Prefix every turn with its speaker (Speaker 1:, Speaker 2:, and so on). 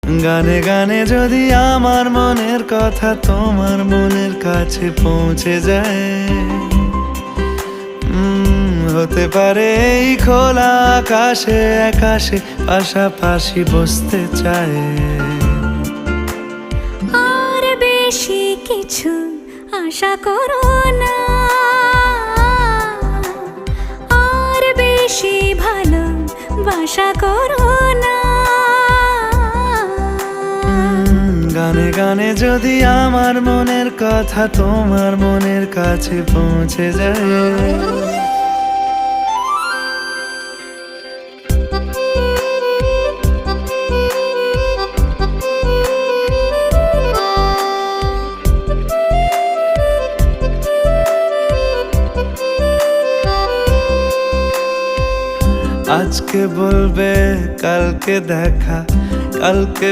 Speaker 1: গানে গানে যদি আমার মনের কথা তোমার মনের কাছে পৌঁছে যায়, হতে পারে এই খোলা আকাশে আকাশে পাশাপাশি বসতে চায়।
Speaker 2: আর বেশি কিছু আশা করো না, আর বেশি ভালোবাসা করো না।
Speaker 1: গানে গানে যদি আমার মনের কথা তোমার মনের কাছে পৌঁছে যায়। আজকে বলবে কালকে দেখা, কালকে